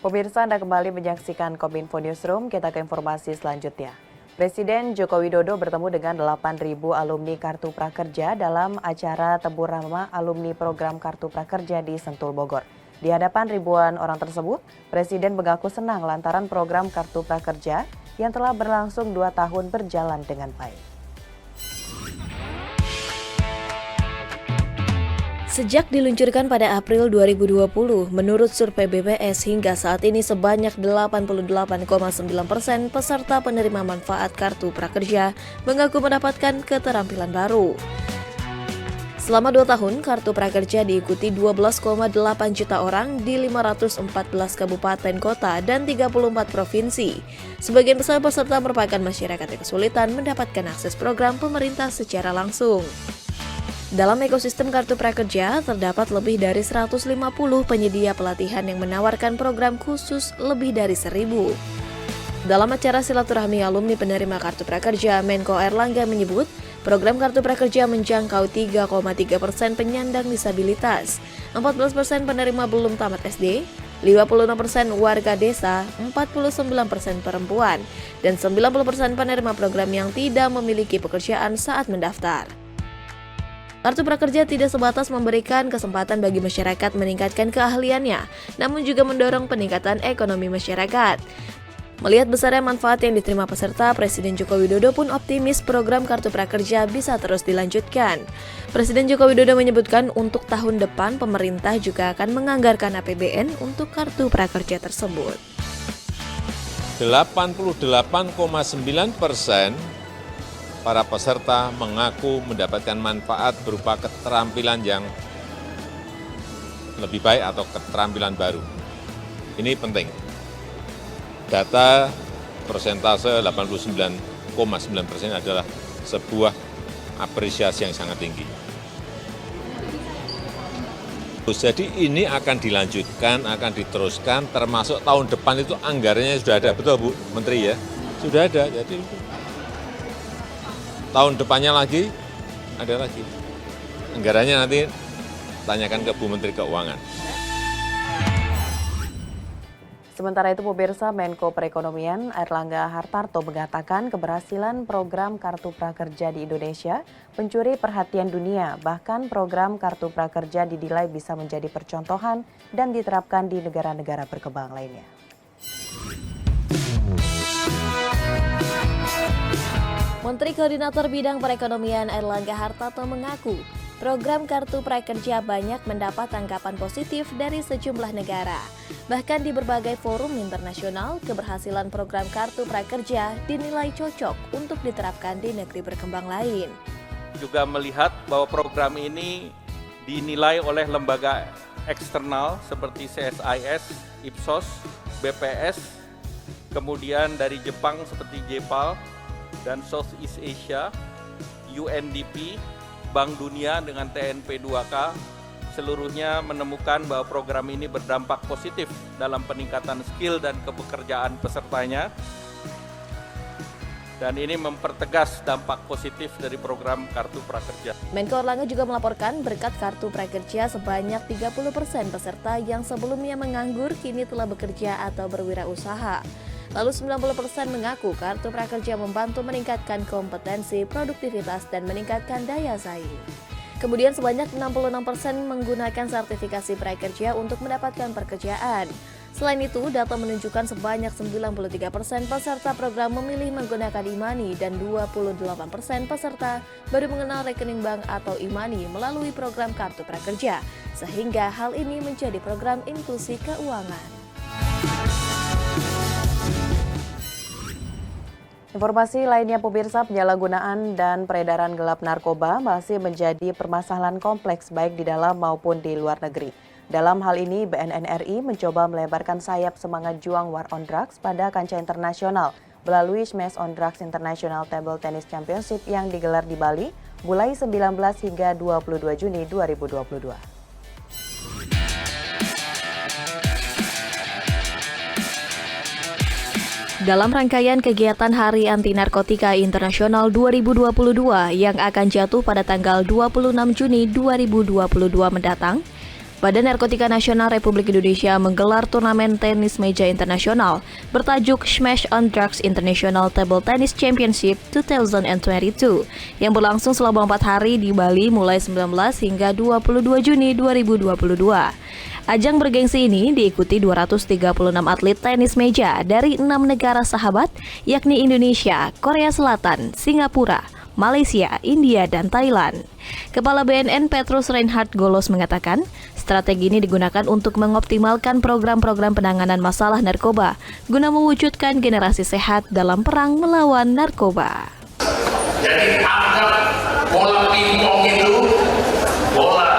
Pemirsa, Anda kembali menyaksikan Kominfo Newsroom. Kita ke informasi selanjutnya. Presiden Joko Widodo bertemu dengan 8.000 alumni Kartu Prakerja dalam acara Tebur Rahma alumni program Kartu Prakerja di Sentul, Bogor. Di hadapan ribuan orang tersebut, Presiden mengaku senang lantaran program Kartu Prakerja yang telah berlangsung 2 tahun berjalan dengan baik. Sejak diluncurkan pada April 2020, menurut survei BPS hingga saat ini sebanyak 88,9% peserta penerima manfaat Kartu Prakerja mengaku mendapatkan keterampilan baru. Selama 2 tahun, Kartu Prakerja diikuti 12,8 juta orang di 514 kabupaten kota dan 34 provinsi. Sebagian besar peserta merupakan masyarakat yang kesulitan mendapatkan akses program pemerintah secara langsung. Dalam ekosistem Kartu Prakerja, terdapat lebih dari 150 penyedia pelatihan yang menawarkan program khusus lebih dari 1.000. Dalam acara silaturahmi alumni penerima Kartu Prakerja, Menko Erlangga menyebut, program Kartu Prakerja menjangkau 3,3% penyandang disabilitas, 14% penerima belum tamat SD, 56% warga desa, 49% perempuan, dan 90% penerima program yang tidak memiliki pekerjaan saat mendaftar. Kartu Prakerja tidak sebatas memberikan kesempatan bagi masyarakat meningkatkan keahliannya, namun juga mendorong peningkatan ekonomi masyarakat. Melihat besarnya manfaat yang diterima peserta, Presiden Joko Widodo pun optimis program Kartu Prakerja bisa terus dilanjutkan. Presiden Joko Widodo menyebutkan untuk tahun depan pemerintah juga akan menganggarkan APBN untuk Kartu Prakerja tersebut. 88,9% para peserta mengaku mendapatkan manfaat berupa keterampilan yang lebih baik atau keterampilan baru. Ini penting. Data persentase 89,9% adalah sebuah apresiasi yang sangat tinggi. Jadi ini akan dilanjutkan, akan diteruskan, termasuk tahun depan itu anggarannya sudah ada, betul Bu Menteri ya? Sudah ada, jadi tahun depannya lagi, ada lagi. Anggarannya nanti tanyakan ke Bu Menteri Keuangan. Sementara itu, pemirsa, Menko Perekonomian Airlangga Hartarto mengatakan keberhasilan program Kartu Prakerja di Indonesia mencuri perhatian dunia. Bahkan program Kartu Prakerja dinilai bisa menjadi percontohan dan diterapkan di negara-negara berkembang lainnya. Menteri Koordinator Bidang Perekonomian Airlangga Hartarto mengaku, program Kartu Prakerja banyak mendapat tanggapan positif dari sejumlah negara. Bahkan di berbagai forum internasional, keberhasilan program Kartu Prakerja dinilai cocok untuk diterapkan di negeri berkembang lain. Juga melihat bahwa program ini dinilai oleh lembaga eksternal seperti CSIS, Ipsos, BPS, kemudian dari Jepang seperti JPAL, dan Southeast Asia, UNDP, Bank Dunia dengan TNP 2K, seluruhnya menemukan bahwa program ini berdampak positif dalam peningkatan skill dan kepekerjaan pesertanya. Dan ini mempertegas dampak positif dari program Kartu Prakerja. Menko Erlangga juga melaporkan berkat Kartu Prakerja sebanyak 30% peserta yang sebelumnya menganggur kini telah bekerja atau berwirausaha. Lalu 90% mengaku Kartu Prakerja membantu meningkatkan kompetensi, produktivitas, dan meningkatkan daya saing. Kemudian sebanyak 66% menggunakan sertifikasi prakerja untuk mendapatkan pekerjaan. Selain itu, data menunjukkan sebanyak 93% peserta program memilih menggunakan e-money dan 28% peserta baru mengenal rekening bank atau e-money melalui program Kartu Prakerja, sehingga hal ini menjadi program inklusi keuangan. Informasi lainnya, pemirsa, penyalahgunaan dan peredaran gelap narkoba masih menjadi permasalahan kompleks baik di dalam maupun di luar negeri. Dalam hal ini, BNN RI mencoba melebarkan sayap semangat juang War on Drugs pada kancah internasional melalui Smash on Drugs International Table Tennis Championship yang digelar di Bali mulai 19 hingga 22 Juni 2022. Dalam rangkaian kegiatan Hari Anti Narkotika Internasional 2022 yang akan jatuh pada tanggal 26 Juni 2022 mendatang, Badan Narkotika Nasional Republik Indonesia menggelar turnamen tenis meja internasional bertajuk Smash on Drugs International Table Tennis Championship 2022 yang berlangsung selama 4 hari di Bali mulai 19 hingga 22 Juni 2022. Ajang bergengsi ini diikuti 236 atlet tenis meja dari 6 negara sahabat yakni Indonesia, Korea Selatan, Singapura, Malaysia, India, dan Thailand. Kepala BNN Petrus Reinhard Golos mengatakan, strategi ini digunakan untuk mengoptimalkan program-program penanganan masalah narkoba guna mewujudkan generasi sehat dalam perang melawan narkoba. Jadi anggap bola pingpong itu, bola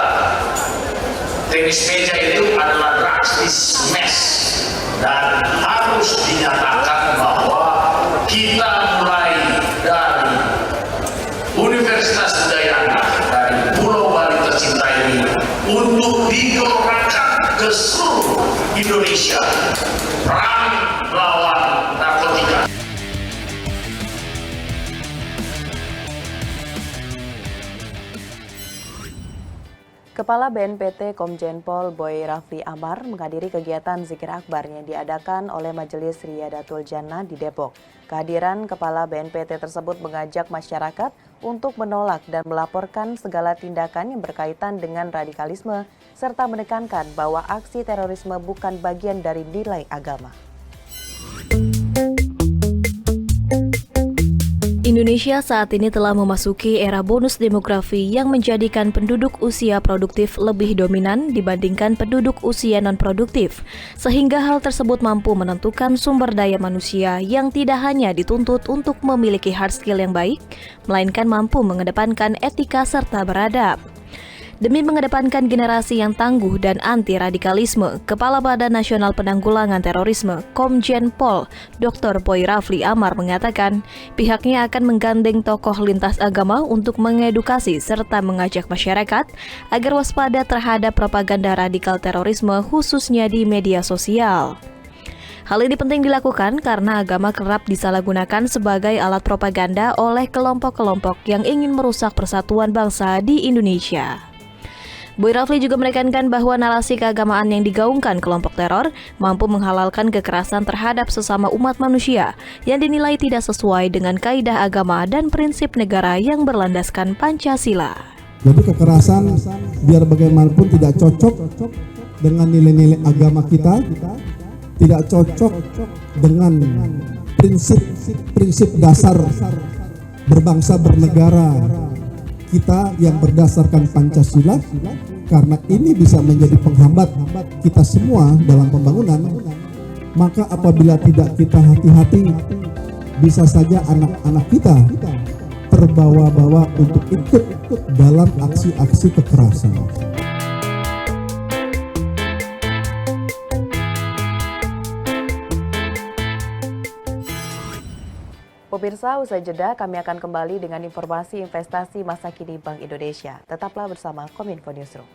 tenis meja itu adalah drugs di smash, dan harus dinyatakan bahwa kita mulai dari Universitas Udayana dari Pulau Bali tercinta ini untuk digerakkan ke seluruh Indonesia perang melawan narkotika. Kepala BNPT Komjen Pol Boy Rafli Amar menghadiri kegiatan Zikir Akbar yang diadakan oleh Majelis Riyadatul Jannah di Depok. Kehadiran Kepala BNPT tersebut mengajak masyarakat untuk menolak dan melaporkan segala tindakan yang berkaitan dengan radikalisme, serta menekankan bahwa aksi terorisme bukan bagian dari nilai agama. Indonesia saat ini telah memasuki era bonus demografi yang menjadikan penduduk usia produktif lebih dominan dibandingkan penduduk usia non-produktif, sehingga hal tersebut mampu menentukan sumber daya manusia yang tidak hanya dituntut untuk memiliki hard skill yang baik, melainkan mampu mengedepankan etika serta beradab. Demi mengedepankan generasi yang tangguh dan anti-radikalisme, Kepala Badan Nasional Penanggulangan Terorisme, Komjen Pol Dr. Boy Rafli Amar mengatakan, pihaknya akan menggandeng tokoh lintas agama untuk mengedukasi serta mengajak masyarakat agar waspada terhadap propaganda radikal terorisme khususnya di media sosial. Hal ini penting dilakukan karena agama kerap disalahgunakan sebagai alat propaganda oleh kelompok-kelompok yang ingin merusak persatuan bangsa di Indonesia. Boy Rafli juga menekankan bahwa narasi keagamaan yang digaungkan kelompok teror mampu menghalalkan kekerasan terhadap sesama umat manusia yang dinilai tidak sesuai dengan kaidah agama dan prinsip negara yang berlandaskan Pancasila. Jadi kekerasan biar bagaimanapun tidak cocok dengan nilai-nilai agama kita, tidak cocok dengan prinsip dasar berbangsa bernegara kita yang berdasarkan Pancasila, karena ini bisa menjadi penghambat kita semua dalam pembangunan. Maka apabila tidak kita hati-hati, bisa saja anak-anak kita terbawa-bawa untuk ikut dalam aksi-aksi kekerasan. Pemirsa, usai jeda kami akan kembali dengan informasi investasi masa kini Bank Indonesia. Tetaplah bersama Kominfo Newsroom.